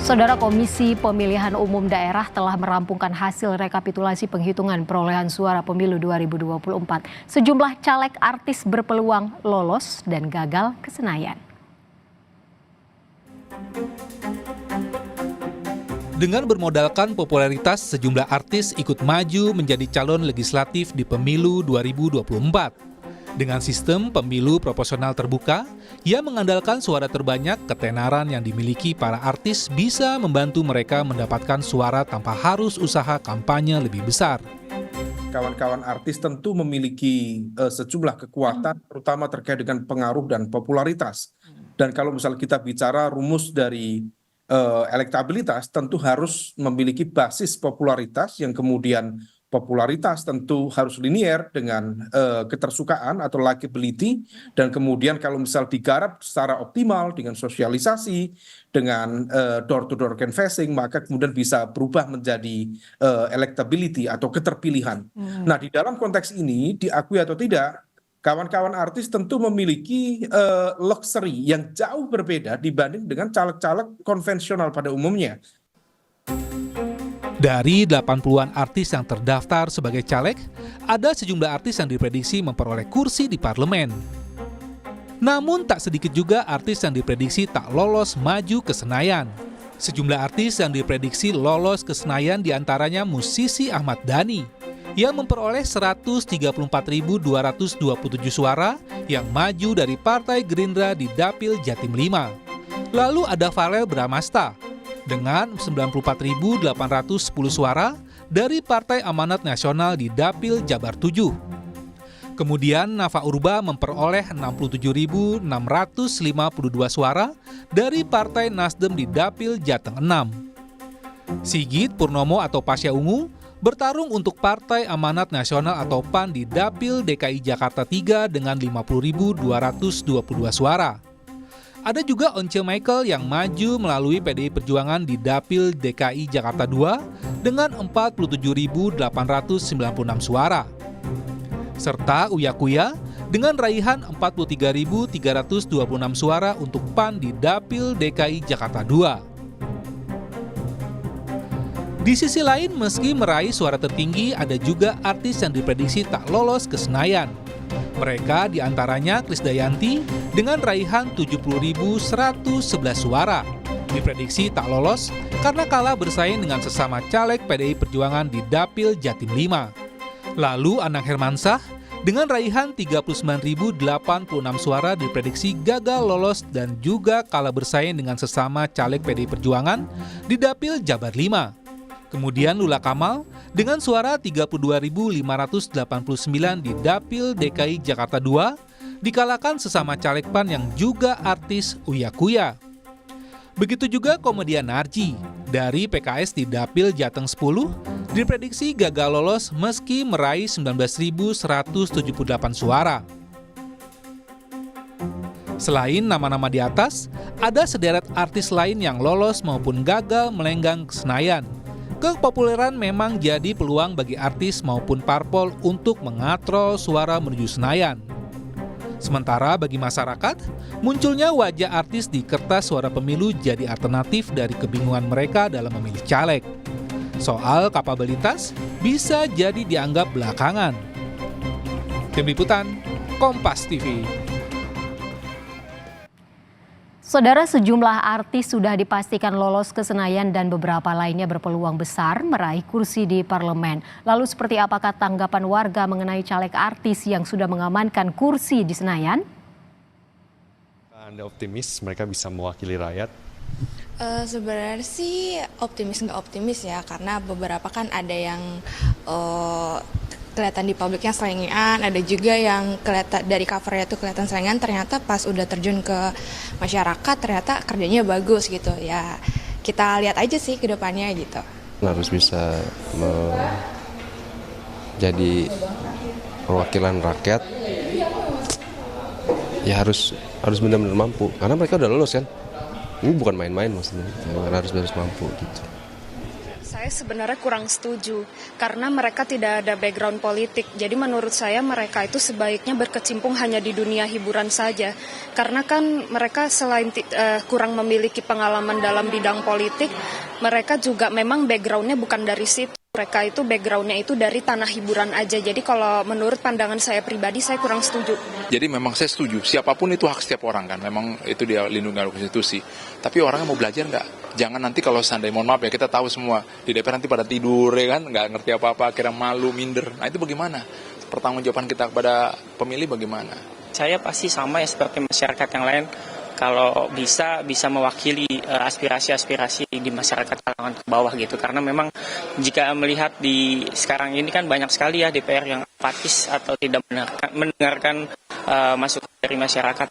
Saudara Komisi Pemilihan Umum Daerah telah merampungkan hasil rekapitulasi penghitungan perolehan suara pemilu 2024. Sejumlah caleg artis berpeluang lolos dan gagal ke Senayan. Dengan bermodalkan popularitas, sejumlah artis ikut maju menjadi calon legislatif di pemilu 2024. Dengan sistem pemilu proporsional terbuka, ia mengandalkan suara terbanyak. Ketenaran yang dimiliki para artis bisa membantu mereka mendapatkan suara tanpa harus usaha kampanye lebih besar. Kawan-kawan artis tentu memiliki sejumlah kekuatan, terutama terkait dengan pengaruh dan popularitas. Dan kalau misalnya kita bicara rumus dari elektabilitas, tentu harus memiliki basis popularitas yang kemudian popularitas tentu harus linier dengan ketersukaan atau likability, dan kemudian kalau misal digarap secara optimal dengan sosialisasi, dengan door-to-door canvassing, maka kemudian bisa berubah menjadi electability atau keterpilihan. Nah, di dalam konteks ini, diakui atau tidak, kawan-kawan artis tentu memiliki luxury yang jauh berbeda dibanding dengan caleg-caleg konvensional pada umumnya. Dari 80-an artis yang terdaftar sebagai caleg, ada sejumlah artis yang diprediksi memperoleh kursi di parlemen. Namun tak sedikit juga artis yang diprediksi tak lolos maju ke Senayan. Sejumlah artis yang diprediksi lolos ke Senayan diantaranya musisi Ahmad Dhani, yang memperoleh 134.227 suara yang maju dari Partai Gerindra di Dapil Jatim 5. Lalu ada Farel Bramasta dengan 94.810 suara dari Partai Amanat Nasional di Dapil Jabar 7. Kemudian Nafa Urba memperoleh 67.652 suara dari Partai Nasdem di Dapil Jateng 6. Sigit Purnomo atau Pasha Ungu bertarung untuk Partai Amanat Nasional atau PAN di Dapil DKI Jakarta 3 dengan 50.222 suara. Ada juga Once Michael yang maju melalui PDI Perjuangan di Dapil DKI Jakarta 2 dengan 47.896 suara. Serta Uya Kuya dengan raihan 43.326 suara untuk PAN di Dapil DKI Jakarta 2. Di sisi lain, meski meraih suara tertinggi, ada juga artis yang diprediksi tak lolos ke Senayan. Mereka diantaranya Krisdayanti dengan raihan 70.111 suara. Diprediksi tak lolos karena kalah bersaing dengan sesama caleg PDI Perjuangan di Dapil Jatim 5. Lalu Anang Hermansyah dengan raihan 39.086 suara diprediksi gagal lolos dan juga kalah bersaing dengan sesama caleg PDI Perjuangan di Dapil Jabar 5. Kemudian Lula Kamal dengan suara 32.589 di Dapil DKI Jakarta 2 dikalahkan sesama caleg PAN yang juga artis Uya Kuya. Begitu juga komedian Narji dari PKS di Dapil Jateng 10 diprediksi gagal lolos meski meraih 19.178 suara. Selain nama-nama di atas, ada sederet artis lain yang lolos maupun gagal melenggang ke Senayan. Kepopuleran memang jadi peluang bagi artis maupun parpol untuk mengatrol suara menuju Senayan. Sementara bagi masyarakat, munculnya wajah artis di kertas suara pemilu jadi alternatif dari kebingungan mereka dalam memilih caleg. Soal kapabilitas bisa jadi dianggap belakangan. Tim Liputan, Kompas TV. Saudara, sejumlah artis sudah dipastikan lolos ke Senayan dan beberapa lainnya berpeluang besar meraih kursi di parlemen. Lalu seperti apakah tanggapan warga mengenai caleg artis yang sudah mengamankan kursi di Senayan? Anda optimis mereka bisa mewakili rakyat? Sebenarnya sih optimis nggak optimis ya, karena beberapa kan ada yang kelihatan di publiknya selengean, ada juga yang kelihatan dari covernya tuh kelihatan selengean, ternyata pas udah terjun ke masyarakat ternyata kerjanya bagus gitu ya. Kita lihat aja sih ke depannya gitu. Harus bisa jadi perwakilan rakyat, ya harus benar-benar mampu, karena mereka udah lulus kan. Ini bukan main-main maksudnya, harus mampu gitu. Saya sebenarnya kurang setuju karena mereka tidak ada background politik. Jadi menurut saya mereka itu sebaiknya berkecimpung hanya di dunia hiburan saja. Karena kan mereka selain kurang memiliki pengalaman dalam bidang politik, mereka juga memang backgroundnya bukan dari situ. Mereka itu backgroundnya itu dari tanah hiburan aja. Jadi kalau menurut pandangan saya pribadi, saya kurang setuju. Jadi memang saya setuju, siapapun itu hak setiap orang kan, memang itu dia lindungi oleh konstitusi. Tapi orang yang mau belajar nggak? Jangan nanti kalau seandainya, mohon maaf ya, kita tahu semua, di DPR nanti pada tidur ya kan, nggak ngerti apa-apa, akhirnya malu, minder. Nah itu bagaimana? Pertanggungjawaban kita kepada pemilih bagaimana? Saya pasti sama ya seperti masyarakat yang lain. Kalau bisa mewakili aspirasi-aspirasi di masyarakat kalangan ke bawah gitu. Karena memang jika melihat di sekarang ini kan banyak sekali ya DPR yang apatis atau tidak mendengarkan masukan dari masyarakat.